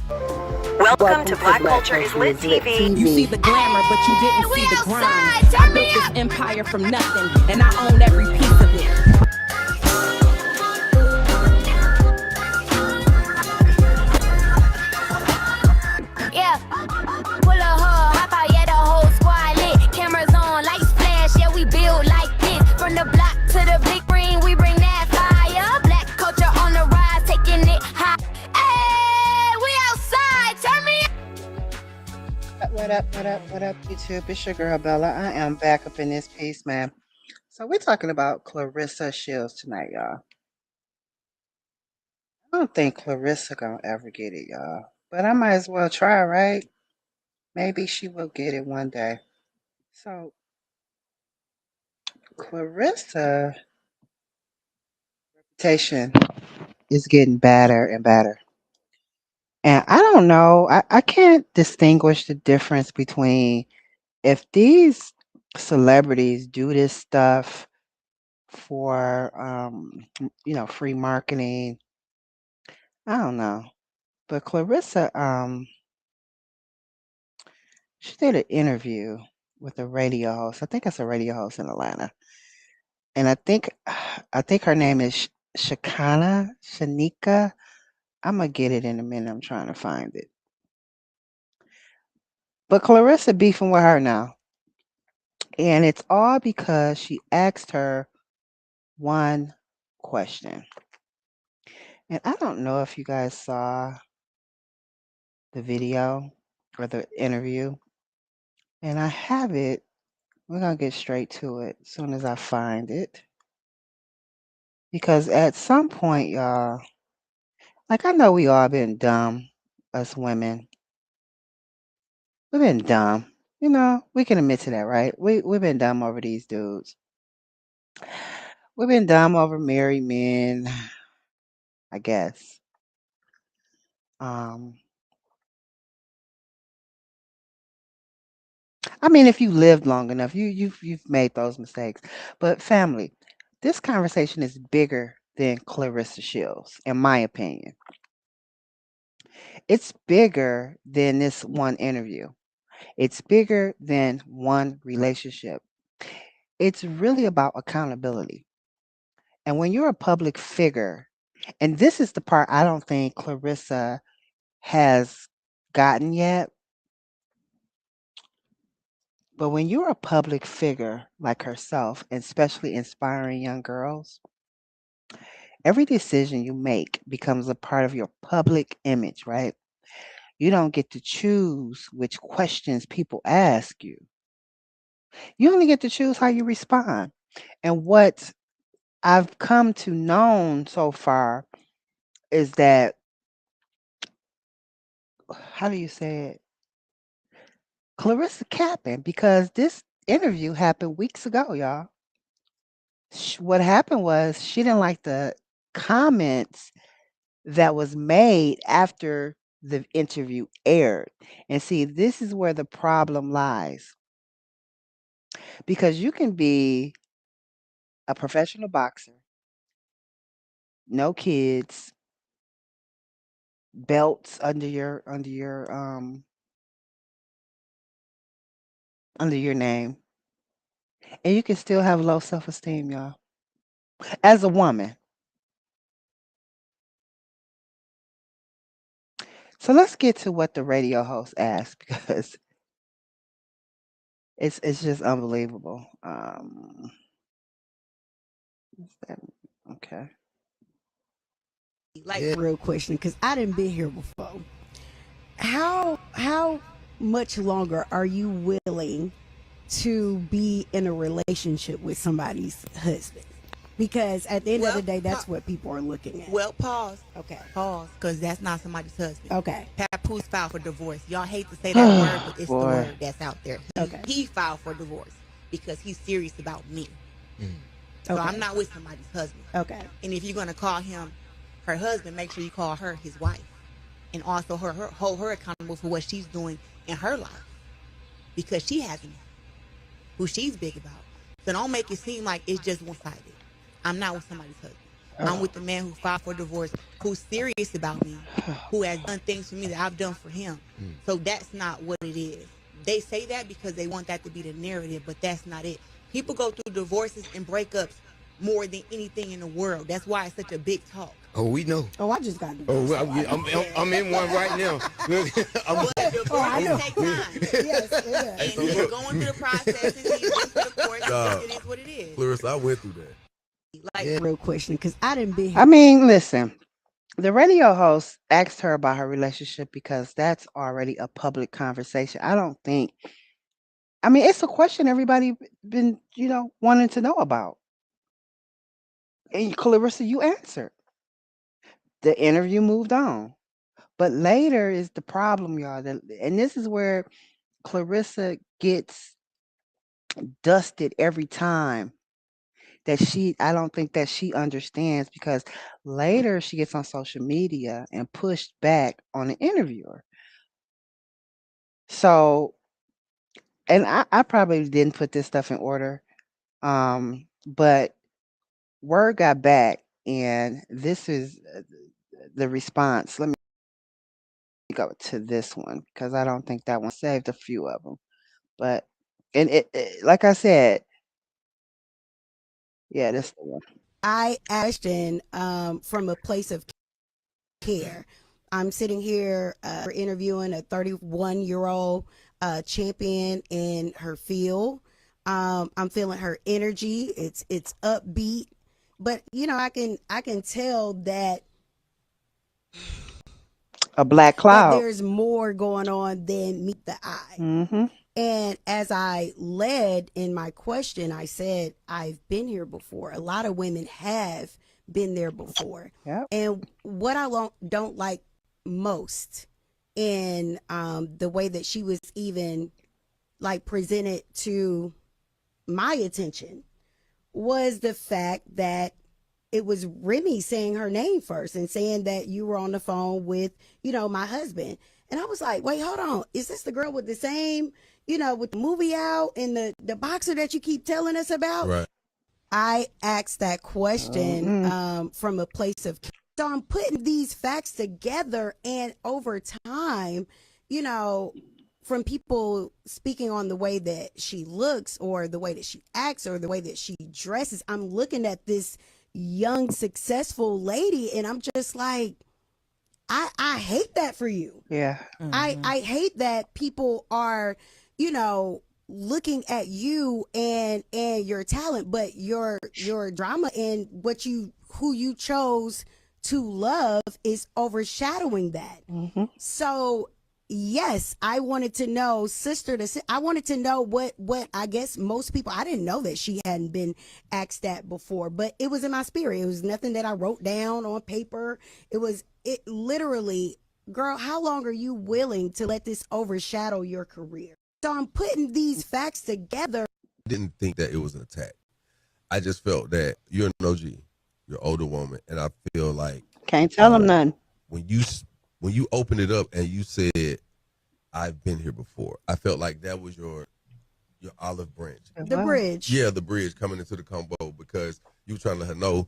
Welcome to Black Culture is Lit TV. You see the glamour, but you didn't see the grind. I built this empire from nothing, and I own every piece of it. Yeah, pull a hoe, hop out, yeah, the whole squad lit. Cameras on, lights flash, yeah, we build like this. From the block to the big ring, we bring that fire. Black culture on the rise, taking it high. Hey, we outside, turn me up. What up, YouTube? It's your girl Bella. I am back up in this piece, man. So we're talking about Claressa Shields tonight, y'all. I don't think Claressa gonna ever get it, y'all. But I might as well try, right? Maybe she will get it one day. So Claressa reputation is getting badder and badder. And I don't know, I can't distinguish the difference between if these celebrities do this stuff for free marketing. I don't know. But Claressa, she did an interview with a radio host. I think it's a radio host in Atlanta. And I think her name is Shanika. I'm gonna get it in a minute. I'm trying to find it. But Claressa beefing with her now. And it's all because she asked her one question. And I don't know if you guys saw the video or the interview. And I have it. We're going to get straight to it as soon as I find it. Because at some point, y'all, like I know we all been dumb, us women. We've been dumb. You know, we can admit to that, right? We've been dumb over these dudes. We've been dumb over married men, I guess. I mean, if you lived long enough, you've made those mistakes. But family, this conversation is bigger than Claressa Shields, in my opinion. It's bigger than this one interview. It's bigger than one relationship. It's really about accountability. And when you're a public figure, and this is the part I don't think Claressa has gotten yet, but when you're a public figure like herself, and especially inspiring young girls, every decision you make becomes a part of your public image, right? You don't get to choose which questions people ask you. You only get to choose how you respond. And what I've come to know so far is that, how do you say it? Claressa capping, because this interview happened weeks ago, y'all. What happened was she didn't like the comments that was made after the interview aired. And see, this is where the problem lies. Because you can be a professional boxer, no kids, belts under your name, and you can still have low self-esteem, y'all. As a woman. So let's get to what the radio host asked because it's just unbelievable. Okay. Like real question, because I didn't been here before. How much longer are you willing to be in a relationship with somebody's husband? Because at the end of the day, that's what people are looking at. Well, pause. Okay. Pause, because that's not somebody's husband. Okay. Papoose filed for divorce. Y'all hate to say that word, but it's Boy. the word that's out there. Okay. He filed for divorce because he's serious about me. So Okay. I'm not with somebody's husband. Okay. And if you're going to call him her husband, make sure you call her his wife. And also hold her accountable for what she's doing in her life. Because she has a man who she's big about. So don't make it seem like it's just one-sided. I'm not with somebody's husband. I'm with the man who filed for divorce, who's serious about me, who has done things for me that I've done for him. So that's not what it is. They say that because they want that to be the narrative, but that's not it. People go through divorces and breakups more than anything in the world. That's why it's such a big talk. Oh, we know. Oh, I just got Oh, divorced. I'm in one right now. But divorces take time. Yes, it is. And you're going through the process and you're going through the courts. It is what it is. Claressa, I went through that. Like, Real question, because I didn't be. I mean, listen, the radio host asked her about her relationship because that's already a public conversation. I don't think, I mean, it's a question everybody been, wanting to know about. And Clarissa, you answered. The interview moved on. But later is the problem, y'all. And this is where Clarissa gets dusted every time I don't think that she understands, because later she gets on social media and pushed back on the interviewer. So, and I probably didn't put this stuff in order, but word got back, and this is the response. Let me go to this one because I don't think that one saved a few of them. But, and it like I said, yeah, this is the one. I asked in from a place of care. I'm sitting here interviewing a 31-year-old champion in her field. I'm feeling her energy. It's upbeat, but I can tell that A black cloud. that there's more going on than meet the eye. Mm-hmm. And as I led in my question, I said, I've been here before. A lot of women have been there before. Yep. And what I don't like most in the way that she was even like presented to my attention was the fact that it was Remy saying her name first and saying that you were on the phone with, my husband. And I was like, wait, hold on. Is this the girl with the same, with the movie out and the boxer that you keep telling us about? Right. I asked that question from a place of, so I'm putting these facts together, and over time, from people speaking on the way that she looks or the way that she acts or the way that she dresses, I'm looking at this young, successful lady, and I'm just like, I hate that for you. Yeah. Mm-hmm. I hate that people are, looking at you and your talent, but your drama and who you chose to love is overshadowing that. Mm-hmm. So yes, I wanted to know, I wanted to know what I guess most people, I didn't know that she hadn't been asked that before, but it was in my spirit. It was nothing that I wrote down on paper. It literally, girl, how long are you willing to let this overshadow your career? So I'm putting these facts together. I didn't think that it was an attack. I just felt that you're an OG, you're an older woman, and I feel like Can't tell them none. when you opened it up and you said, I've been here before, I felt like that was your olive branch. The bridge. Yeah, the bridge coming into the combo, because you were trying to let her know,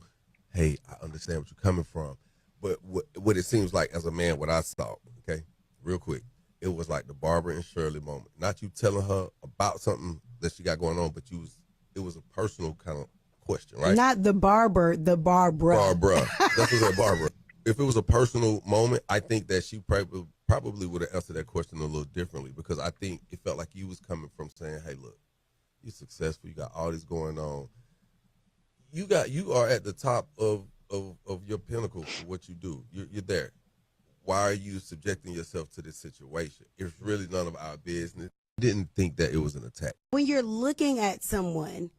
hey, I understand what you're coming from. But what it seems like as a man, what I saw, okay, real quick, it was like the Barbara and Shirley moment. Not you telling her about something that she got going on, but it was a personal kind of question, right? Not the barber, the Barbara. Barbara. That's what Barbara. If it was a personal moment, I think that she probably would have answered that question a little differently, because I think it felt like you was coming from saying, hey, look, you're successful. You got all this going on. You are at the top of your pinnacle for what you do. You're there. Why are you subjecting yourself to this situation? It's really none of our business. Didn't think that it was an attack. When you're looking at someone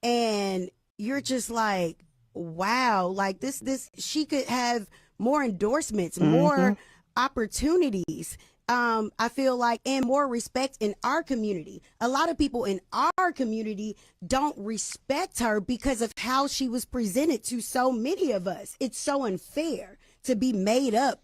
and you're just like, wow, like this, she could have more endorsements, more opportunities. I feel like, and more respect in our community. A lot of people in our community don't respect her because of how she was presented to so many of us. It's so unfair to be made up,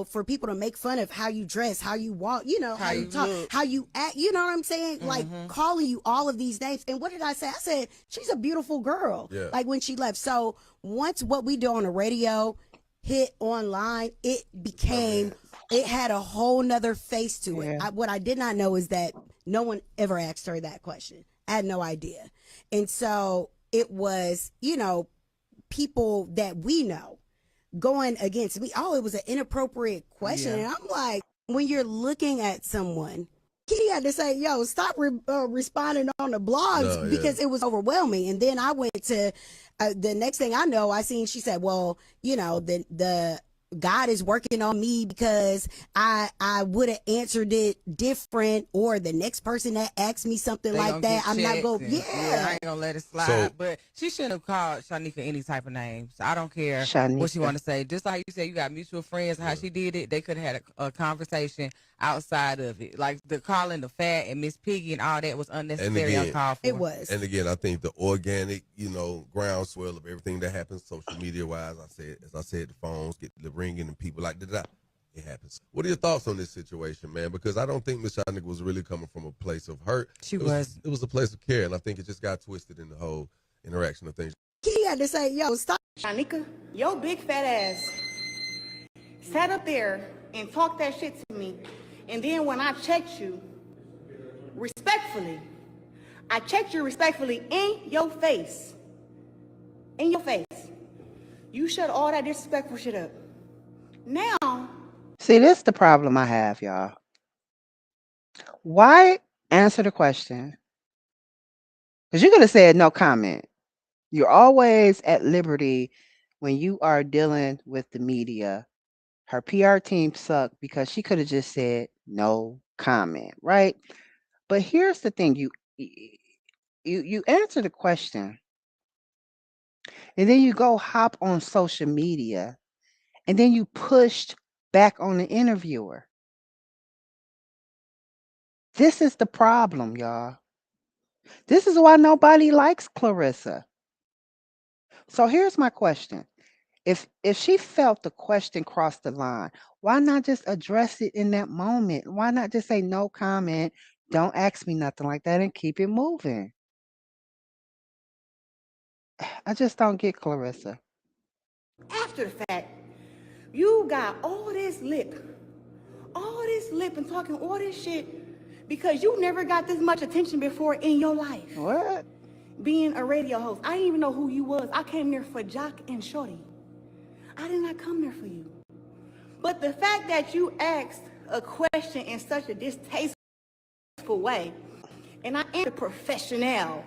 for people to make fun of how you dress, how you walk, how you talk, look. how you act, you know what I'm saying? Like calling you all of these names. And what did I say? I said, she's a beautiful girl. Yeah. Like when she left. So once what we do on the radio hit online, it became, it had a whole nother face to it. Yeah. What I did not know is that no one ever asked her that question. I had no idea. And so it was, people that we know going against me. Oh, it was an inappropriate question. Yeah. And I'm like, when you're looking at someone, he had to say, yo, stop responding on the blogs because it was overwhelming. And then I went to the next thing I know, she said, well, the God is working on me because I would have answered it different, or the next person that asked me something like that, I'm not going, I ain't gonna let it slide. So- but she shouldn't have called Shanika any type of names. I don't care what she Shanika. want to say. Just like you said, you got mutual friends. How she did it, they could have had a conversation outside of it. Like the calling the fat and Miss Piggy and all that was unnecessary, again, uncalled for. it was. And again, I think the organic, groundswell of everything that happens social media wise, as I said, the phones get the ringing and people like that. It happens. What are your thoughts on this situation, man? Because I don't think Miss Shanika was really coming from a place of hurt. She was. It was a place of care, and I think it just got twisted in the whole interaction of things. He had to say, yo, stop. Shanika, your big fat ass sat up there and talked that shit to me. And then when I checked you, respectfully, in your face. In your face. You shut all that disrespectful shit up. Now, See, this is the problem I have, y'all. Why answer the question? Because you could have said no comment. You're always at liberty when you are dealing with the media. Her PR team sucked because she could have just said no comment, right? But here's the thing: you answer the question, and then you go hop on social media, and then you pushed back on the interviewer. This is the problem, y'all. This is why nobody likes Claressa. So here's my question. If she felt the question crossed the line, why not just address it in that moment? Why not just say no comment, don't ask me nothing like that, and keep it moving? I just don't get Claressa. after the fact, you got all this lip and talking all this shit because you never got this much attention before in your life. What? Being a radio host, I didn't even know who you was. I came there for Jock and Shorty. I did not come there for you. But the fact that you asked a question in such a distasteful way, and I am the professional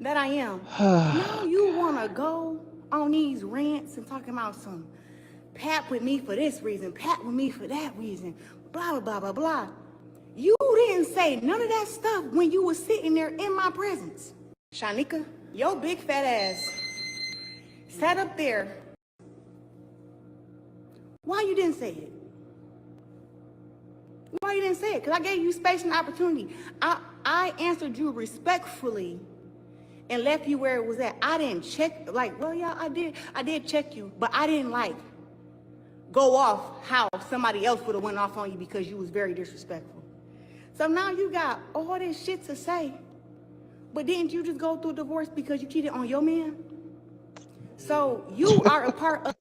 that I am, now you want to go on these rants and talking about some pat with me for this reason, pat with me for that reason, blah, blah, blah, blah, blah. You didn't say none of that stuff when you were sitting there in my presence. Shanika, your big fat ass sat up there. Why you didn't say it? Why you didn't say it? Because I gave you space and opportunity. I answered you respectfully and left you where it was at. I didn't check, I did check you, but I didn't go off how somebody else would have went off on you because you was very disrespectful. So now you got all this shit to say, but didn't you just go through a divorce because you cheated on your man? So you are a part of...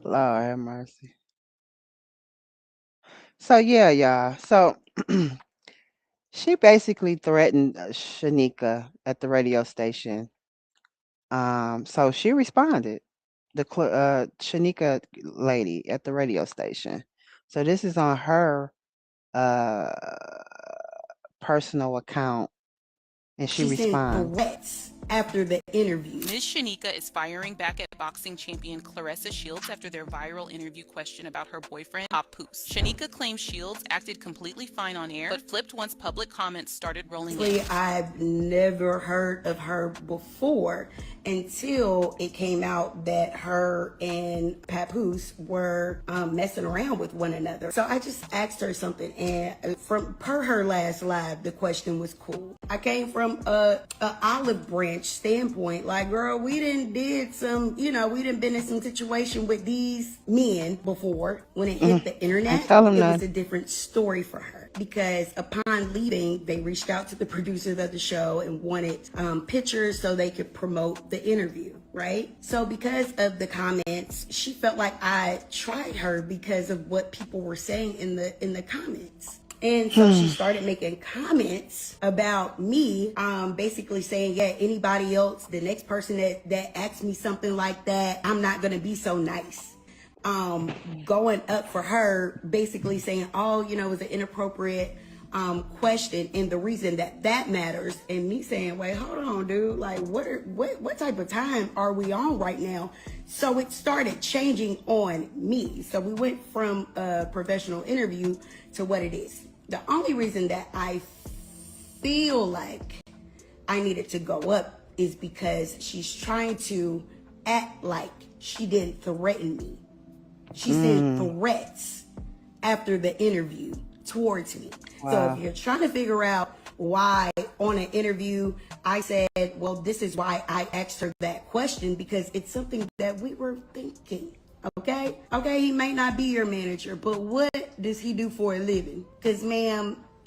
Lord have mercy. So yeah, y'all. So she basically threatened Shanika at the radio station. So she responded, the Shanika lady at the radio station. So this is on her personal account, and she She sent responds. threats after the interview. Ms. Shanika is firing back at boxing champion Claressa Shields after their viral interview question about her boyfriend, Papoose. Shanika claims Shields acted completely fine on air, but flipped once public comments started rolling in. I've never heard of her before until it came out that her and Papoose were messing around with one another. So I just asked her something, and per her last live, the question was cool. I came from a olive branch branch standpoint, like, girl, we did some, we been in some situation with these men before. When it hit the internet, tell them it was that. a different story for her, because upon leaving, they reached out to the producers of the show and wanted pictures so they could promote the interview, right? So because of the comments, she felt like I tried her because of what people were saying in the comments. And so she started making comments about me, basically saying, yeah, anybody else, the next person that asks me something like that, I'm not going to be so nice. Going up for her, basically saying, oh, it was an inappropriate question, and the reason that matters, and me saying, wait, hold on, dude, like, what type of time are we on right now? So it started changing on me. So we went from a professional interview to what it is. The only reason that I feel like I needed to go up is because she's trying to act like she didn't threaten me. She sent threats after the interview towards me. Wow. So if you're trying to figure out why on an interview I said, well, this is why I asked her that question, because it's something that we were thinking. Okay, he may not be your manager, but what does he do for a living? Because,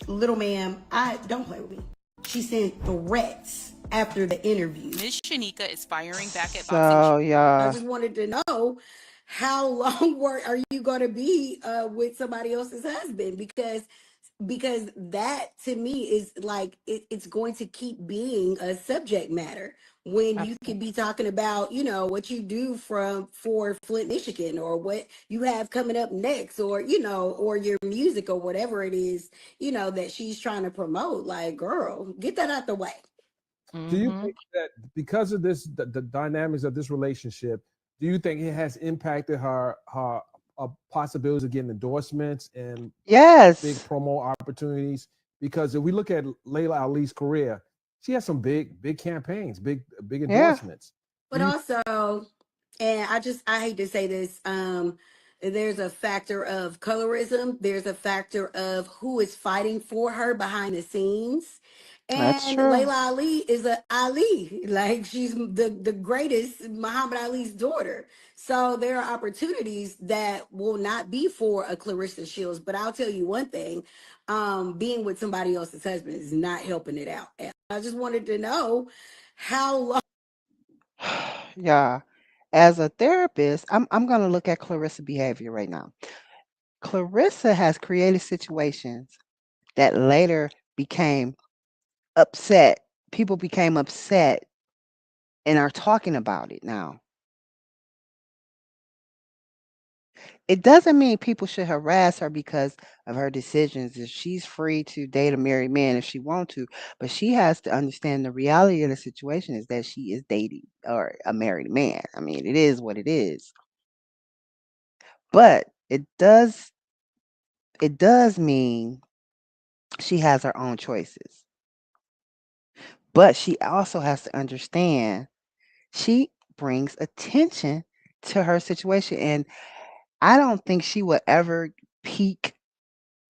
little ma'am, I don't play with me. She sent threats after the interview. Ms. Shanika is firing back at So, boxing. I y'all, just wanted to know, how long are you going to be with somebody else's husband? Because that to me is like it's going to keep being a subject matter when you could be talking about what you do for Flint, Michigan, or what you have coming up next, or or your music, or whatever it is that she's trying to promote. Like, girl, get that out the way. Do you think that because of this, the dynamics of this relationship, do you think it has impacted her possibilities of getting endorsements and yes, big promo opportunities? Because if we look at Layla Ali's career, she has some big campaigns, big endorsements. But also, and I hate to say this, there's a factor of colorism. There's a factor of who is fighting for her behind the scenes. that's And true. Layla Ali is a Ali, like she's the greatest, Muhammad Ali's daughter. So there are opportunities that will not be for a Claressa Shields. But I'll tell you one thing, being with somebody else's husband is not helping it out. And I just wanted to know how long. Yeah. As a therapist, I'm going to look at Clarissa behavior right now. Clarissa has created situations that later became upset. People became upset and are talking about it now. It doesn't mean people should harass her because of her decisions. If she's free to date a married man if she wants to, but she has to understand the reality of the situation is that she is dating or a married man. I mean, it is what it is. But it does mean she has her own choices. But she also has to understand she brings attention to her situation, and I don't think she would ever peak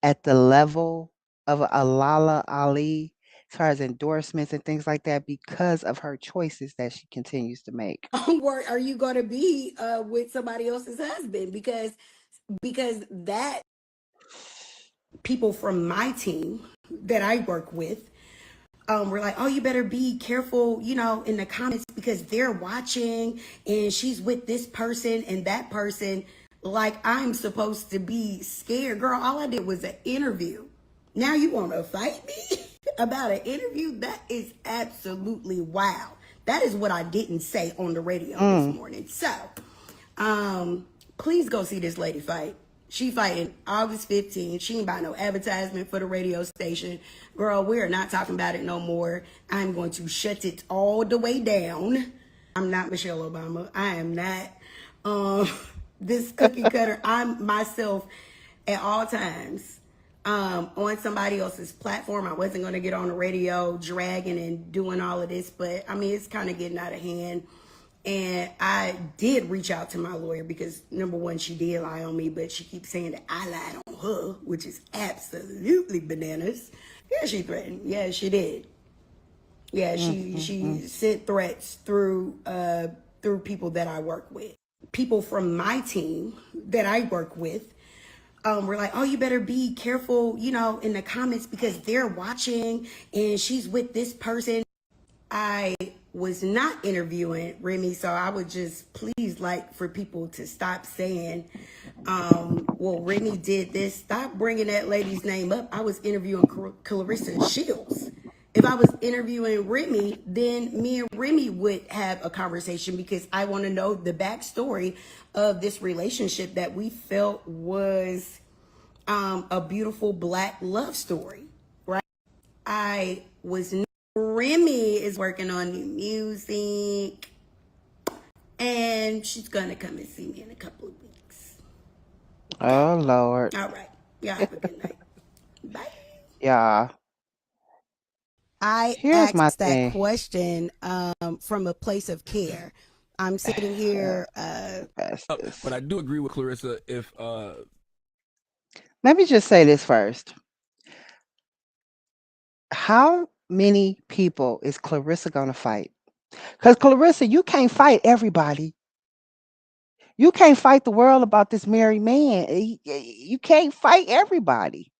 at the level of a Lala Ali as far as endorsements and things like that because of her choices that she continues to make. Are you going to be with somebody else's husband? Because that people from my team that I work with were like, oh, you better be careful, in the comments because they're watching and she's with this person and that person. Like, I'm supposed to be scared. Girl, all I did was an interview. Now you want to fight me about an interview? That is absolutely wow. That is what I didn't say on the radio this morning. So, please go see this lady fight. She fighting August 15th. She ain't buy no advertisement for the radio station. Girl, we are not talking about it no more. I'm going to shut it all the way down. I'm not Michelle Obama. I am not this cookie cutter. I'm myself at all times on somebody else's platform. I wasn't going to get on the radio dragging and doing all of this, but I mean, it's kind of getting out of hand. And I did reach out to my lawyer because, number one, she did lie on me, but she keeps saying that I lied on her, which is absolutely bananas. Yeah, she threatened. Yeah, she did. Yeah, she sent threats through people that I work with. People from my team that I work with were like, oh, you better be careful, you know, in the comments because they're watching and she's with this person. I was not interviewing Remy, so I would just please like for people to stop saying, well, Remy did this. Stop bringing that lady's name up. I was interviewing Claressa Shields. If I was interviewing Remy, then me and Remy would have a conversation because I want to know the backstory of this relationship that we felt was a beautiful Black love story, right? I was not. Remy is working on new music, and she's gonna come and see me in a couple of weeks. Oh Lord. All right, y'all have a good night. Bye. Yeah. I Here's my asked that thing. question from a place of care. I'm sitting here. But I do agree with Claressa. If Let me just say this first. How many people is Claressa gonna fight? Because Claressa, you can't fight everybody. You can't fight the world about this married man. You can't fight everybody.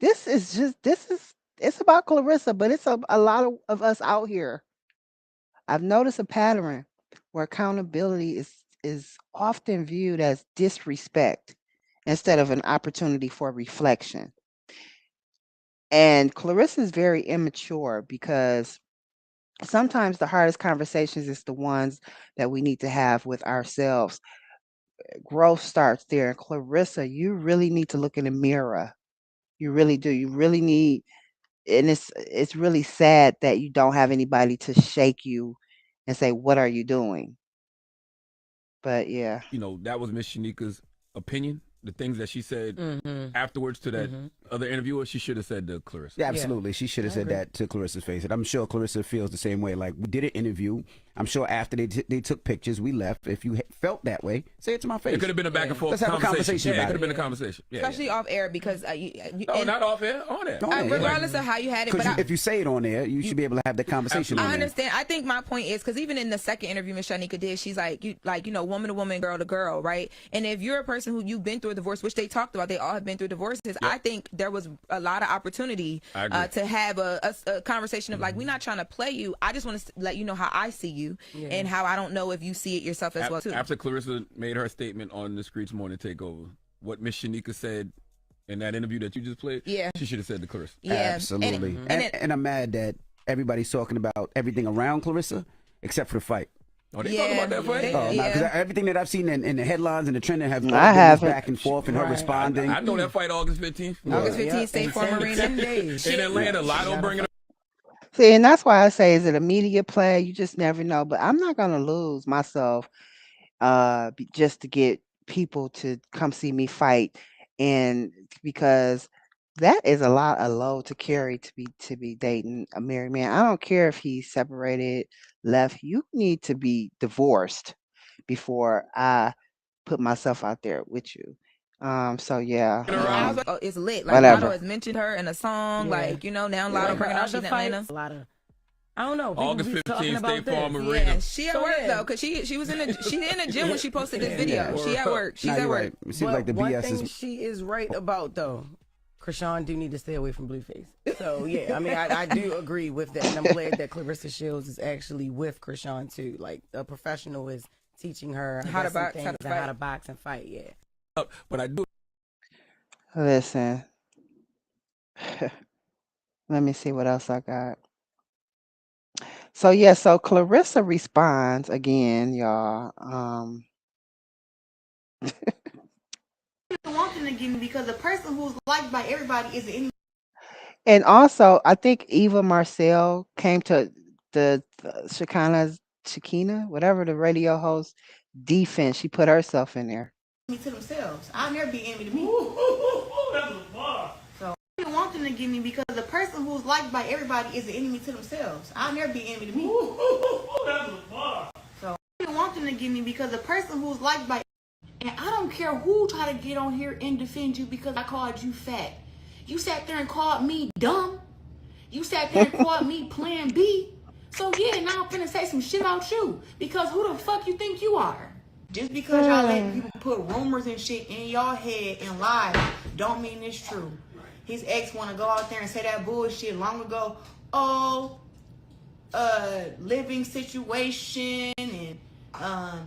It's about Claressa, but it's a lot of us out here. I've noticed a pattern where accountability is often viewed as disrespect instead of an opportunity for reflection. And Clarissa is very immature because sometimes the hardest conversations is the ones that we need to have with ourselves. Growth starts there. And Clarissa, you really need to look in the mirror. You really do. You really need, and it's really sad that you don't have anybody to shake you and say, "What are you doing?" But yeah. you know, that was Miss Shanika's opinion. The things that she said afterwards to that other interviewer, she should have said to Claressa. Yeah, absolutely. She should have said that to Clarissa's face. And I'm sure Claressa feels the same way. Like, we did an interview. I'm sure after they took pictures, we left. If you felt that way, say it to my face. It could have been a back and forth Let's have a conversation Yeah, about it could have it. been a conversation. Yeah, Especially off air because no, not off air, on air. regardless of how you had it. But if you say it on there, you should be able to have the conversation on I there. understand. I think my point is because even in the second interview Miss Shanika did, she's like, you know, woman to woman, girl to girl, right? And if you're a person who you've been through a divorce, which they talked about, they all have been through divorces. I think there was a lot of opportunity to have a conversation of like, we're not trying to play you. I just want to let you know how I see you and how I don't know if you see it yourself as well too. After Claressa made her statement on the Screech Morning Takeover, what Miss Shanika said in that interview that you just played, she should have said to Claressa. Yeah, absolutely. And I'm mad that everybody's talking about everything around Claressa except for the fight. Oh, they talking about that fight? Because everything that I've seen in the headlines and the trending have been back and forth and her responding. I know that fight August 15th. August 15th, State Farm Arena. In Atlanta, Lotto bringing up. See, and that's why I say, is it a media play? You just never know. But I'm not gonna lose myself just to get people to come see me fight, and because that is a lot of load to carry to be dating a married man. I don't care if he's separated, left. You need to be divorced before I put myself out there with you. So yeah. I was like, oh, it's lit. Like whatever. Lotto has mentioned her in a song. Like, you know, now Lotto bringing out she's in Atlanta. A lot of, I don't know. August 15th, State Farm Arena. Yeah, she at work though, cause she was in the gym when she posted this video. She at work. She's at work. Right. It seems like the one BS thing is. she is right about though, Krishan do need to stay away from Blueface. So yeah, I mean I do agree with that, and I'm glad that Claressa Shields is actually with Krishan too. Like a professional is teaching her how to box, how to box and fight. Yeah. But I do. Listen. Let me see what else I got. So so Claressa responds again, y'all. Wanting to give me because the person who's liked by everybody is the enemy. And also, I think Eva Marcel came to the Shakina, whatever the radio host, defense. She put herself in there. To themselves. I'll never be enemy to me. That was a bar. So I want them to give me because the person who's liked by everybody is the enemy to themselves. I'll never be enemy to me. That was a bar. So I want them to give me because the person who's liked by, and I don't care who try to get on here and defend you because I called you fat. You sat there and called me dumb. You sat there and called me plan B. So yeah, now I'm finna say some shit about you. Because who the fuck you think you are? Just because y'all let people put rumors and shit in y'all head and lie, don't mean it's true. His ex wanna go out there and say that bullshit long ago. Oh, living situation and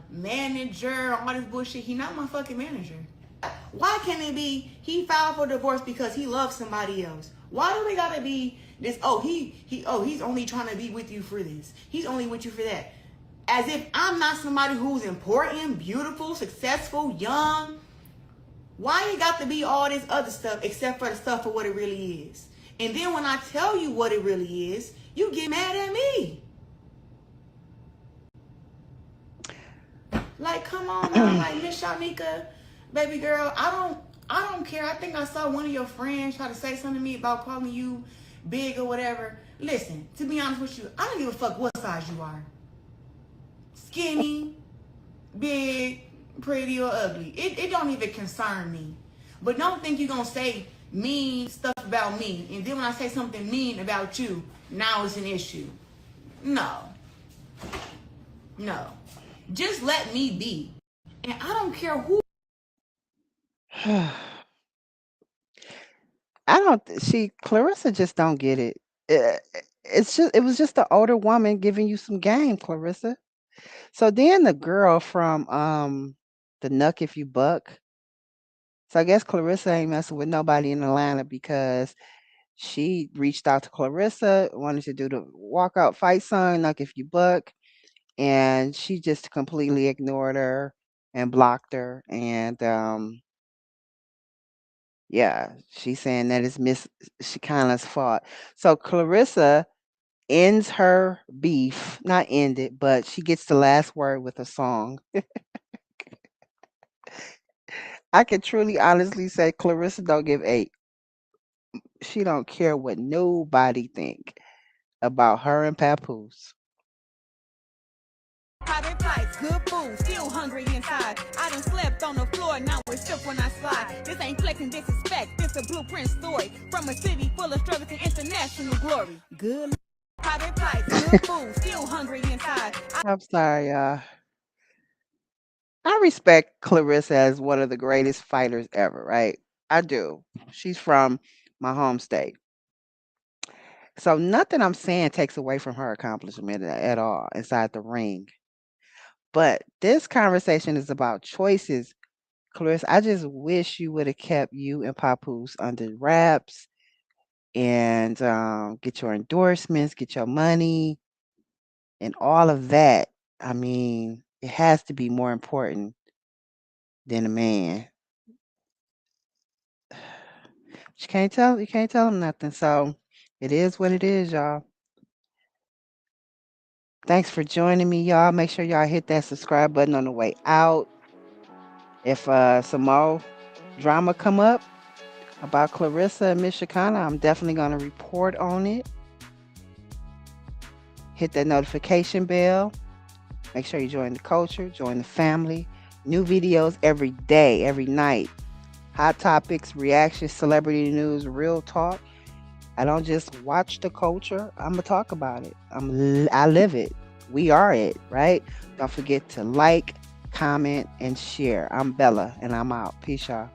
manager, all this bullshit. He not my fucking manager. Why can't it be he filed for divorce because he loves somebody else? Why do we gotta be this? Oh, he's only trying to be with you for this. He's only with you for that. As if I'm not somebody who's important, beautiful, successful, young. Why you got to be all this other stuff except for the stuff for what it really is? And then when I tell you what it really is, you get mad at me. Like, come on now, like Miss Shanika, baby girl, I don't care. I think I saw one of your friends try to say something to me about calling you big or whatever. Listen, to be honest with you, I don't give a fuck what size you are. Skinny, big, pretty, or ugly. It don't even concern me. But don't think you're gonna say mean stuff about me, and then when I say something mean about you, now it's an issue. No. Just let me be. And I don't care who. Claressa just don't get it. It was just the older woman giving you some game, Claressa. So then the girl from the Nuck If You Buck. So I guess Claressa ain't messing with nobody in Atlanta because she reached out to Claressa, wanted to do the walkout fight song, Nuck If You Buck, and she just completely ignored her and blocked her. And yeah, she's saying that it's Miss Shikana's fault. So Claressa ends her beef, not end it, but she gets the last word with a song. I can truly honestly say Claressa don't give a she don't care what nobody think about her and Papoose. Private flights, good food, still hungry inside. I done slept on the floor, now it's stiff when I slide. This ain't flexing disrespect, this a blueprint story. From a city full of struggle to international glory. Good private flights, good food, still hungry inside. I'm sorry, y'all. I respect Claressa as one of the greatest fighters ever, right? I do. She's from my home state. So nothing I'm saying takes away from her accomplishment at all inside the ring. But this conversation is about choices. Claressa, I just wish you would have kept you and Papoose under wraps and get your endorsements, get your money, and all of that. I mean, it has to be more important than a man. You can't tell him nothing. So it is what it is, y'all. Thanks for joining me, y'all. Make sure y'all hit that subscribe button on the way out. If some more drama come up about Claressa and Miss Shikana, I'm definitely going to report on it. Hit that notification bell. Make sure you join the culture, join the family. New videos every day, every night. Hot topics, reactions, celebrity news, real talk. I don't just watch the culture. I'm going to talk about it. I live it. We are it, right? Don't forget to like, comment, and share. I'm Bella, and I'm out. Peace, y'all.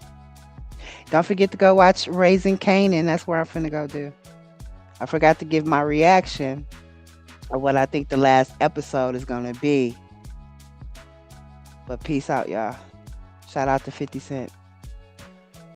Don't forget to go watch Raising Kanan. That's where I'm finna go do. I forgot to give my reaction of what I think the last episode is going to be. But peace out, y'all. Shout out to 50 Cent.